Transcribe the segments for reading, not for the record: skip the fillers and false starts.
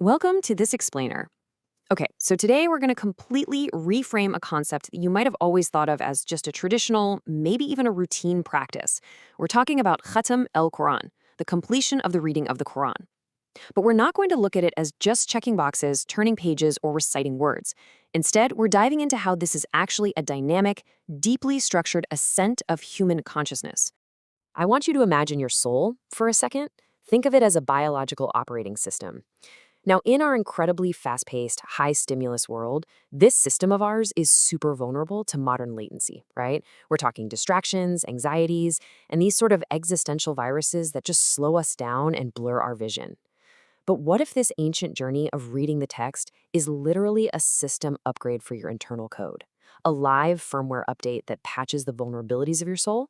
Welcome to This Explainer. Okay, so today we're going to completely reframe a concept that you might have always thought of as just a traditional, maybe even a routine practice. We're talking about Khatam el-Quran, the completion of the reading of the Quran. But we're not going to look at it as just checking boxes, turning pages, or reciting words. Instead, we're diving into how this is actually a dynamic, deeply structured ascent of human consciousness. I want you to imagine your soul for a second. Think of it as a biological operating system. Now, in our incredibly fast-paced, high-stimulus world, this system of ours is super vulnerable to modern latency, right? We're talking distractions, anxieties, and these sort of existential viruses that just slow us down and blur our vision. But what if this ancient journey of reading the text is literally a system upgrade for your internal code? A live firmware update that patches the vulnerabilities of your soul?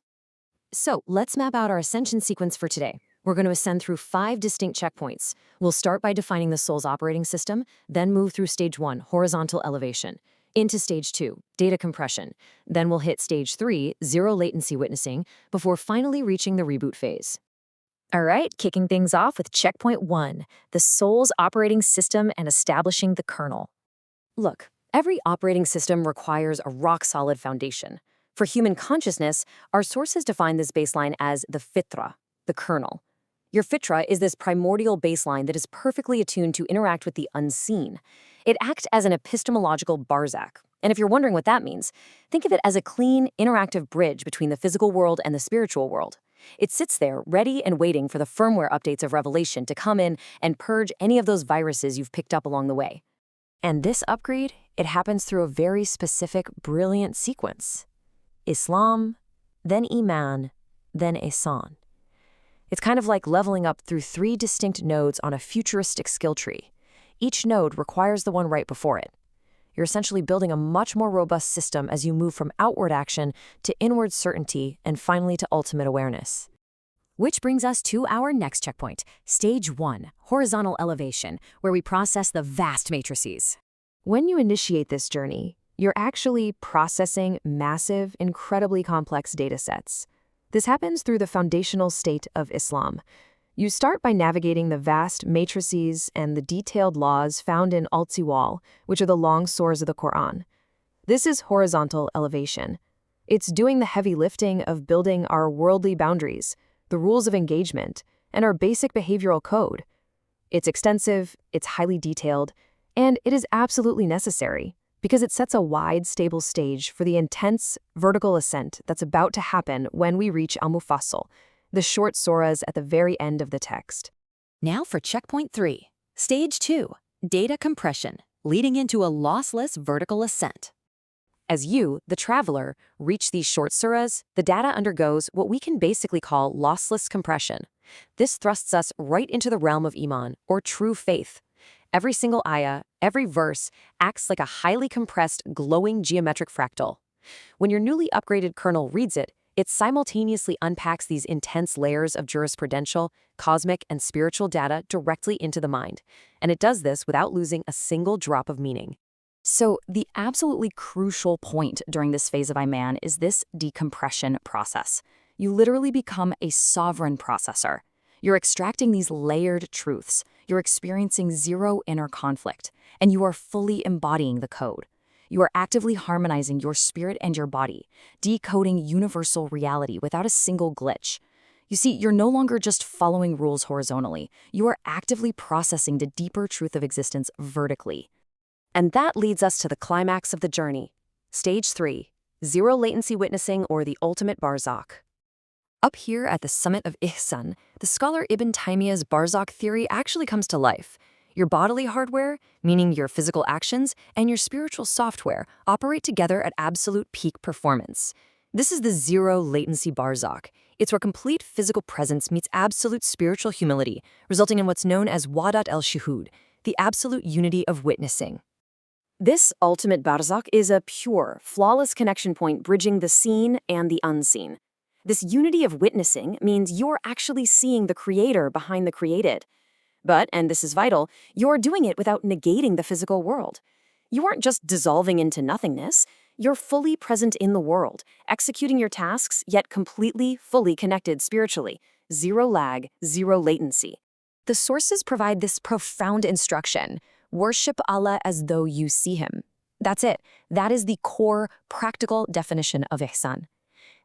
So let's map out our ascension sequence for today. We're going to ascend through 5 distinct checkpoints. We'll start by defining the soul's operating system, then move through stage 1, horizontal elevation, into stage 2, data compression. Then we'll hit stage 3, zero latency witnessing, before finally reaching the reboot phase. All right, kicking things off with checkpoint 1, the soul's operating system and establishing the kernel. Look, every operating system requires a rock-solid foundation. For human consciousness, our sources define this baseline as the fitra, the kernel. Your fitra is this primordial baseline that is perfectly attuned to interact with the unseen. It acts as an epistemological barzak. And if you're wondering what that means, think of it as a clean, interactive bridge between the physical world and the spiritual world. It sits there, ready and waiting for the firmware updates of Revelation to come in and purge any of those viruses you've picked up along the way. And this upgrade, it happens through a very specific, brilliant sequence. Islam, then Iman, then Ihsan. It's kind of like leveling up through 3 distinct nodes on a futuristic skill tree. Each node requires the one right before it. You're essentially building a much more robust system as you move from outward action to inward certainty and finally to ultimate awareness. Which brings us to our next checkpoint, stage 1, horizontal elevation, where we process the vast matrices. When you initiate this journey, you're actually processing massive, incredibly complex data sets. This happens through the foundational state of Islam. You start by navigating the vast matrices and the detailed laws found in Al-Tiwal, which are the long sources of the Quran. This is horizontal elevation. It's doing the heavy lifting of building our worldly boundaries, the rules of engagement, and our basic behavioral code. It's extensive, it's highly detailed, and it is absolutely necessary because it sets a wide, stable stage for the intense, vertical ascent that's about to happen when we reach Al-Mufassal, the short surahs at the very end of the text. Now for checkpoint 3, stage 2, data compression, leading into a lossless vertical ascent. As you, the traveler, reach these short surahs, the data undergoes what we can basically call lossless compression. This thrusts us right into the realm of Iman, or true faith. Every single ayah, every verse, acts like a highly compressed, glowing geometric fractal. When your newly upgraded kernel reads it, it simultaneously unpacks these intense layers of jurisprudential, cosmic, and spiritual data directly into the mind. And it does this without losing a single drop of meaning. So the absolutely crucial point during this phase of Iman is this decompression process. You literally become a sovereign processor. You're extracting these layered truths, you're experiencing zero inner conflict, and you are fully embodying the code. You are actively harmonizing your spirit and your body, decoding universal reality without a single glitch. You see, you're no longer just following rules horizontally, you are actively processing the deeper truth of existence vertically. And that leads us to the climax of the journey. Stage 3, zero latency witnessing, or the ultimate barzakh. Up here at the summit of Ihsan, the scholar Ibn Taymiyyah's barzakh theory actually comes to life. Your bodily hardware, meaning your physical actions, and your spiritual software operate together at absolute peak performance. This is the zero latency barzakh. It's where complete physical presence meets absolute spiritual humility, resulting in what's known as wadat el-shuhud, the absolute unity of witnessing. This ultimate barzakh is a pure, flawless connection point bridging the seen and the unseen. This unity of witnessing means you're actually seeing the creator behind the created. But, and this is vital, you're doing it without negating the physical world. You aren't just dissolving into nothingness, you're fully present in the world, executing your tasks, yet completely, fully connected spiritually. Zero lag, zero latency. The sources provide this profound instruction: worship Allah as though you see him. That's it. That is the core, practical definition of ihsan.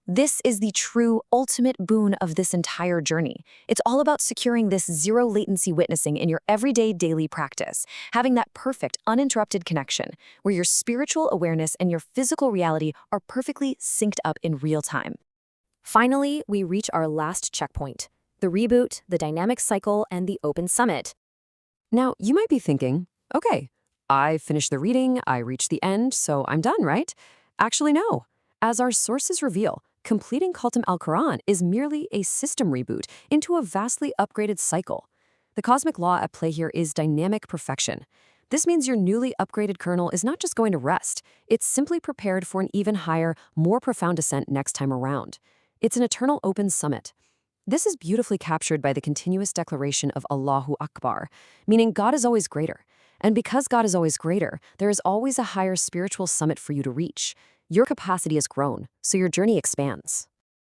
This is the true, ultimate boon of this entire journey. It's all about securing this zero-latency witnessing in your everyday daily practice, having that perfect, uninterrupted connection, where your spiritual awareness and your physical reality are perfectly synced up in real time. Finally, we reach our last checkpoint: the reboot, the dynamic cycle, and the open summit. Now, you might be thinking, okay, I finished the reading, I reached the end, so I'm done, right? Actually, no. As our sources reveal, completing Khatam al-Quran is merely a system reboot into a vastly upgraded cycle. The cosmic law at play here is dynamic perfection. This means your newly upgraded kernel is not just going to rest, it's simply prepared for an even higher, more profound ascent next time around. It's an eternal open summit. This is beautifully captured by the continuous declaration of Allahu Akbar, meaning God is always greater. And because God is always greater, there is always a higher spiritual summit for you to reach. Your capacity has grown, so your journey expands.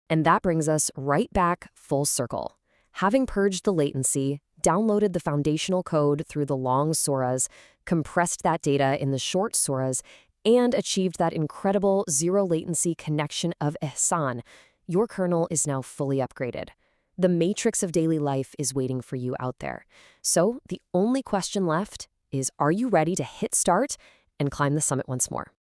And that brings us right back full circle. Having purged the latency, downloaded the foundational code through the long surahs, compressed that data in the short surahs, and achieved that incredible zero-latency connection of ihsan, your kernel is now fully upgraded. The matrix of daily life is waiting for you out there. So the only question left is, are you ready to hit start and climb the summit once more?